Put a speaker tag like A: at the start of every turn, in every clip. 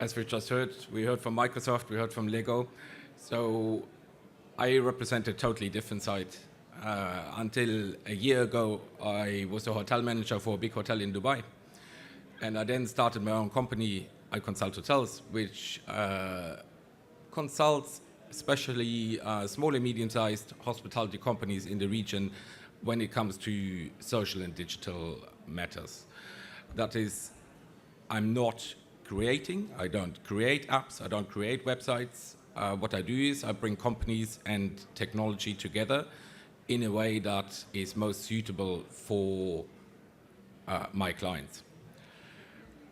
A: as we just heard, we heard from Microsoft, we heard from Lego. So I represent a totally different side. Until a year ago, I was a hotel manager for a big hotel in Dubai. And I then started my own company, Iconsulthotels, which consults especially small and medium-sized hospitality companies in the region when it comes to social and digital matters. That is, I'm not creating, I don't create apps, I don't create websites. What I do is I bring companies and technology together in a way that is most suitable for my clients.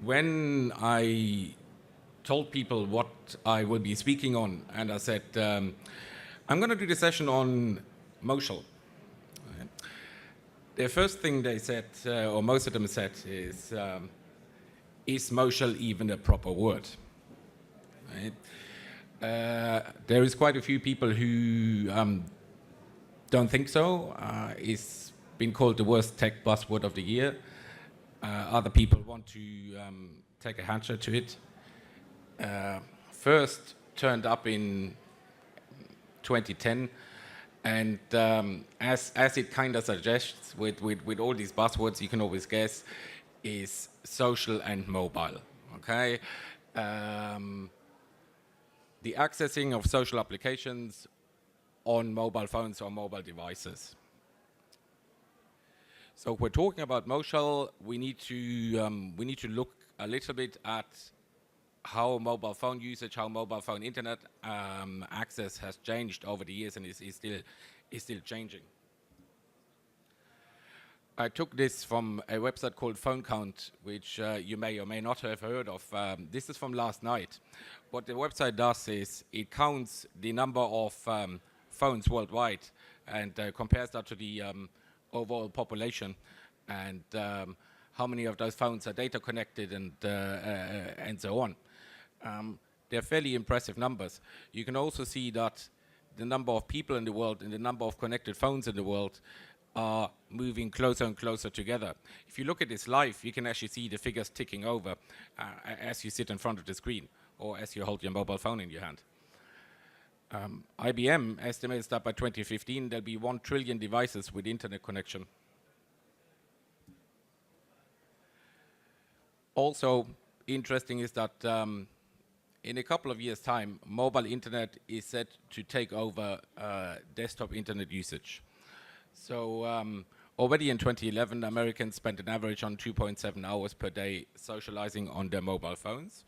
A: When I told people what I will be speaking on, and I said, I'm going to do the session on mocial. The first thing they said, or most of them said, is mocial even a proper word? Right? There is quite a few people who don't think so. It's been called the worst tech buzzword of the year. Other people want to take a handshake to it. First turned up in 2010, and as it kind of suggests, with all these buzzwords, you can always guess, is social and mobile. Okay, the accessing of social applications on mobile phones or mobile devices. So if we're talking about mocial, we need to look a little bit at how mobile phone usage, how mobile phone internet access has changed over the years and is still changing. I took this from a website called Phone Count, which you may or may not have heard of. This is from last night. What the website does is it counts the number of phones worldwide and compares that to the overall population, and how many of those phones are data connected and so on. They're fairly impressive numbers. You can also see that the number of people in the world and the number of connected phones in the world are moving closer and closer together. If you look at this live, you can actually see the figures ticking over as you sit in front of the screen or as you hold your mobile phone in your hand. IBM estimates that by 2015 there'll be 1 trillion devices with internet connection. Also interesting is that in a couple of years' time, mobile internet is set to take over desktop internet usage. So already in 2011, Americans spent an average on 2.7 hours per day socializing on their mobile phones.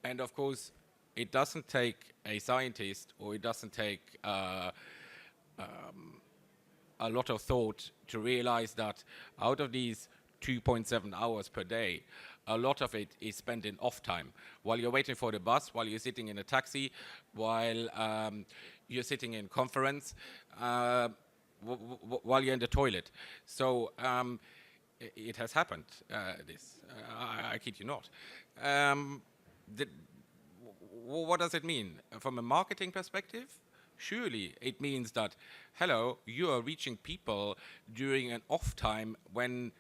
A: And of course, it doesn't take a scientist, or it doesn't take a lot of thought to realize that out of these 2.7 hours per day, a lot of it is spent in off time, while you're waiting for the bus, while you're sitting in a taxi, while you're sitting in conference, while you're in the toilet. So it has happened, I kid you not. What does it mean? From a marketing perspective, surely it means that, hello, you are reaching people during an off time when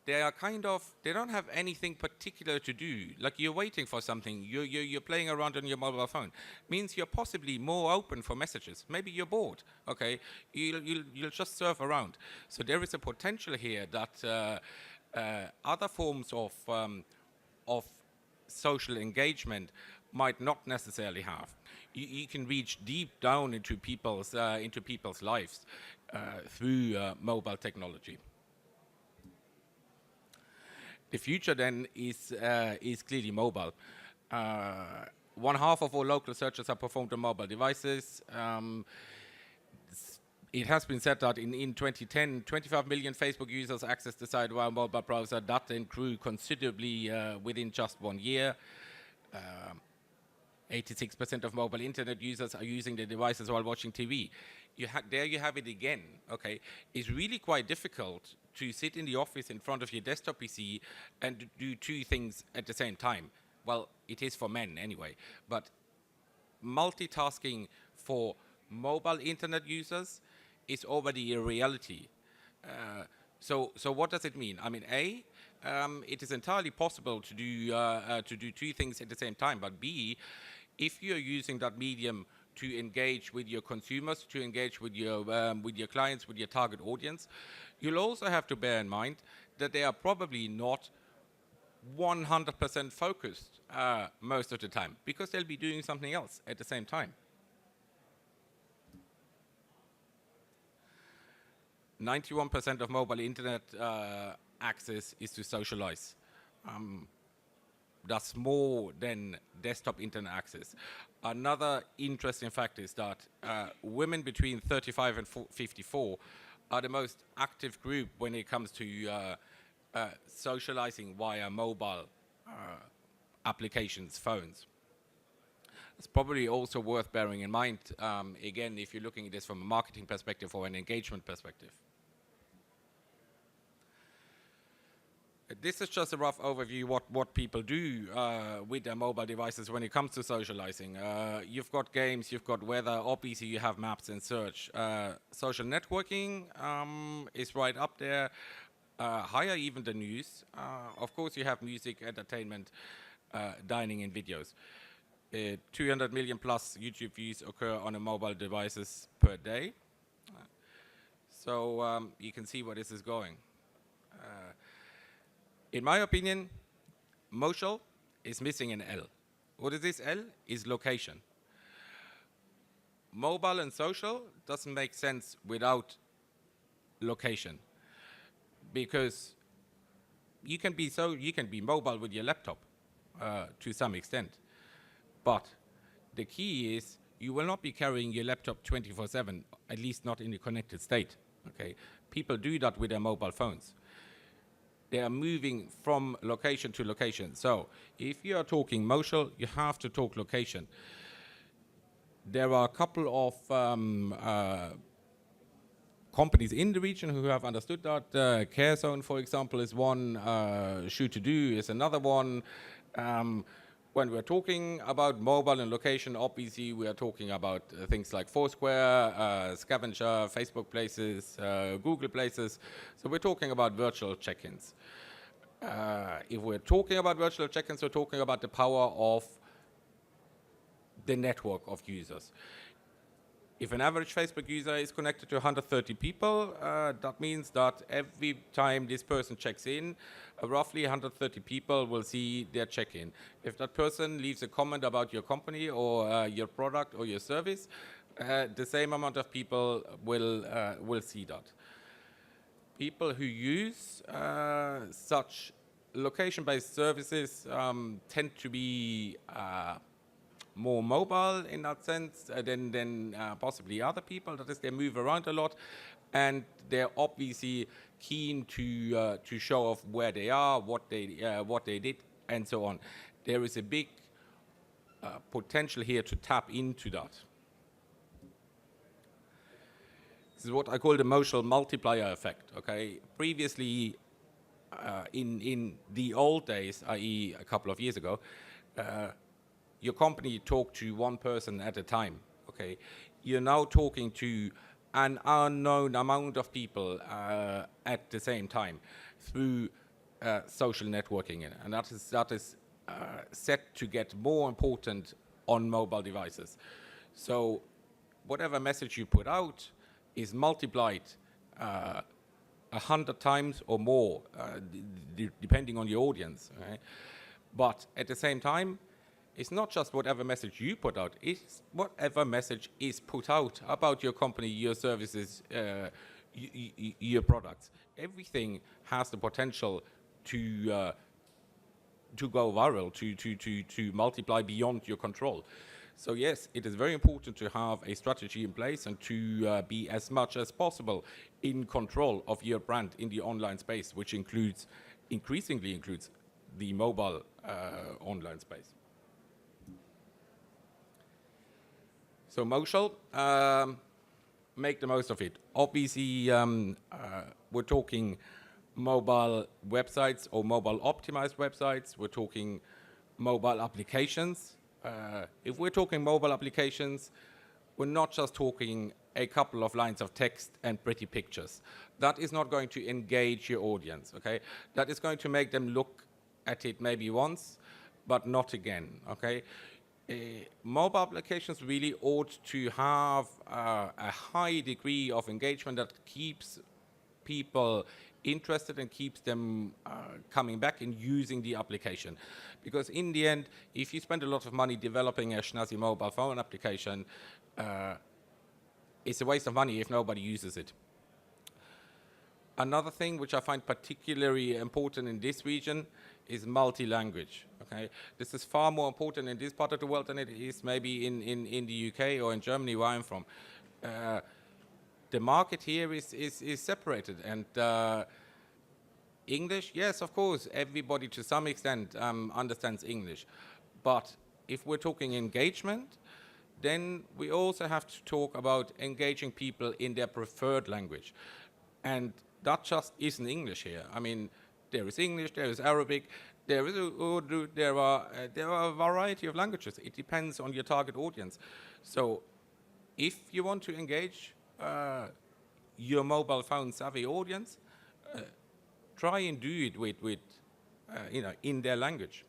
A: they are they don't have anything particular to do. Like you're waiting for something, you're playing around on your mobile phone. Means you're possibly more open for messages. Maybe you're bored, okay? You'll just surf around. So there is a potential here that other forms of social engagement might not necessarily have. You can reach deep down into people's lives through mobile technology. The future then is clearly mobile. 1/2 of all local searches are performed on mobile devices. It has been said that in 2010, 25 million Facebook users accessed the site via a mobile browser. That then grew considerably within just 1 year. 86% of mobile internet users are using their devices while watching TV. There you have it again, okay? It's really quite difficult to sit in the office in front of your desktop PC and do 2 things at the same time. Well, it is for men anyway, but multitasking for mobile internet users is already a reality. So what does it mean? I mean, it is entirely possible to do two things at the same time. But B, if you're using that medium to engage with your consumers, to engage with your clients, with your target audience, you'll also have to bear in mind that they are probably not 100% focused most of the time, because they'll be doing something else at the same time. 91% of mobile internet access is to socialize. That's more than desktop internet access. Another interesting fact is that women between 35 and 54 are the most active group when it comes to socializing via mobile applications, phones. It's probably also worth bearing in mind, again, if you're looking at this from a marketing perspective or an engagement perspective. This is just a rough overview what people do with their mobile devices when it comes to socializing. You've got games, you've got weather, obviously you have maps and search. Social networking is right up there, higher even than news. Of course you have music, entertainment, dining and videos. 200 million plus YouTube views occur on a mobile devices per day. So you can see where this is going. In my opinion, mocial is missing an L. What is this L? Is location. Mobile and social doesn't make sense without location, because you can be mobile with your laptop to some extent, but the key is you will not be carrying your laptop 24/7, at least not in a connected state. Okay, people do that with their mobile phones. They are moving from location to location. So if you are talking mocial, you have to talk location. There are a couple of companies in the region who have understood that. CareZone, for example, is one. Shoot to Do is another one. When we're talking about mobile and location, obviously we are talking about things like Foursquare, Scavenger, Facebook Places, Google Places. So we're talking about virtual check-ins. If we're talking about virtual check-ins, we're talking about the power of the network of users. If an average Facebook user is connected to 130 people, that means that every time this person checks in, roughly 130 people will see their check-in. If that person leaves a comment about your company or your product or your service, the same amount of people will see that. People who use such location-based services tend to be more mobile in that sense than possibly other people. That is, they move around a lot, and they're obviously keen to show off where they are, what they did, and so on. There is a big potential here to tap into that. This is what I call the mocial multiplier effect. Okay, previously in the old days, i.e., a couple of years ago, your company talked to one person at a time. Okay, you're now talking to an unknown amount of people at the same time through social networking, and that is set to get more important on mobile devices. So whatever message you put out is multiplied 100 times or more, depending on your audience. Right? But at the same time, it's not just whatever message you put out, it's whatever message is put out about your company, your services, your products. Everything has the potential to go viral, to multiply beyond your control. So yes, it is very important to have a strategy in place and to be as much as possible in control of your brand in the online space, which increasingly includes the mobile online space. So mocial, make the most of it. Obviously, we're talking mobile websites or mobile optimized websites. We're talking mobile applications. If we're talking mobile applications, we're not just talking a couple of lines of text and pretty pictures. That is not going to engage your audience, okay? That is going to make them look at it maybe once, but not again, okay? Mobile applications really ought to have a high degree of engagement that keeps people interested and keeps them coming back and using the application. Because in the end, if you spend a lot of money developing a snazzy mobile phone application, it's a waste of money if nobody uses it. Another thing which I find particularly important in this region is multi-language. Okay, this is far more important in this part of the world than it is maybe in the UK or in Germany, where I'm from. The market here is separated, and English, yes, of course, everybody to some extent understands English, but if we're talking engagement, then we also have to talk about engaging people in their preferred language, and that just isn't English here. I mean, there is English, there is Arabic, there is Urdu, there are a variety of languages. It depends on your target audience. So if you want to engage your mobile phone savvy audience, try and do it with in their language.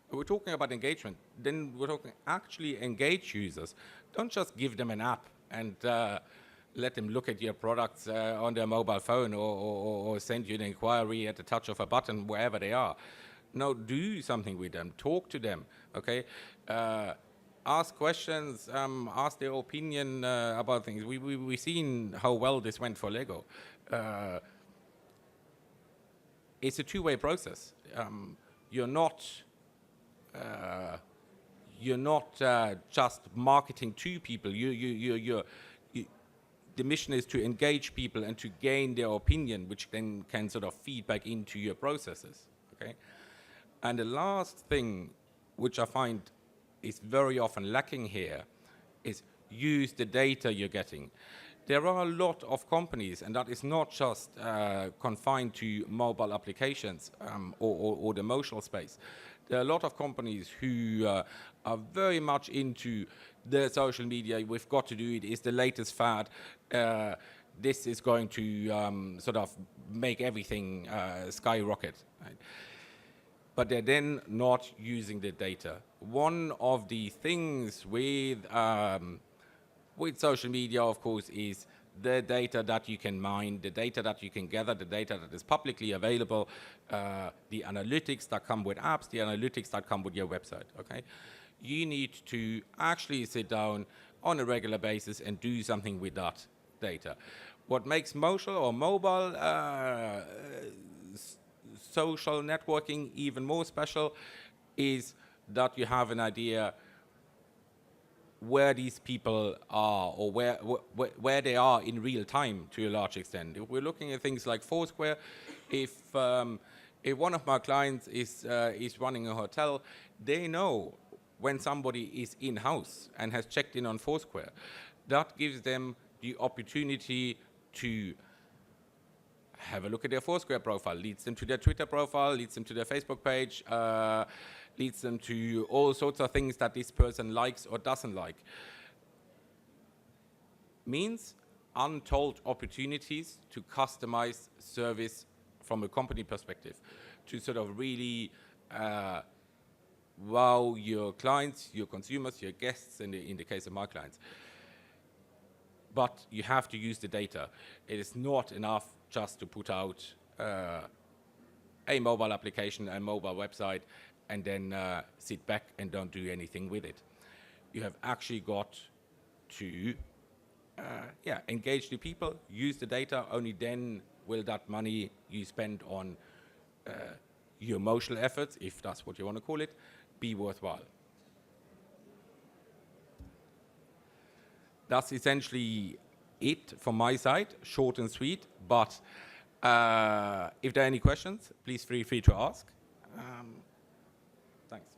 A: We're talking about engagement, then we're talking actually engage users. Don't just give them an app and let them look at your products on their mobile phone or send you an inquiry at the touch of a button wherever they are. No, do something with them, talk to them, okay? Ask questions, ask their opinion about things. We've seen how well this went for Lego. It's a two-way process. You're not just marketing to people. The mission is to engage people and to gain their opinion, which then can sort of feed back into your processes. Okay, and the last thing, which I find is very often lacking here, is use the data you're getting. There are a lot of companies, and that is not just confined to mobile applications or the mocial space. There are a lot of companies who are very much into the social media. We've got to do it. It's the latest fad. This is going to sort of make everything skyrocket. Right? But they're then not using the data. One of the things with social media, of course, is the data that you can mine, the data that you can gather, the data that is publicly available, the analytics that come with apps, the analytics that come with your website, okay? You need to actually sit down on a regular basis and do something with that data. What makes mocial or mobile social networking even more special is that you have an idea where these people are, or where they are in real time to a large extent. If we're looking at things like Foursquare, if one of my clients is running a hotel, they know when somebody is in-house and has checked in on Foursquare. That gives them the opportunity to have a look at their Foursquare profile, leads them to their Twitter profile, leads them to their Facebook page, leads them to all sorts of things that this person likes or doesn't like. Means untold opportunities to customize service from a company perspective, to sort of really wow your clients, your consumers, your guests, in the case of my clients. But you have to use the data. It is not enough just to put out a mobile application, a mobile website, and then sit back and don't do anything with it. You have actually got to engage the people, use the data. Only then will that money you spend on your mocial efforts, if that's what you want to call it, be worthwhile. That's essentially it from my side, short and sweet, but if there are any questions, please feel free to ask. Thanks.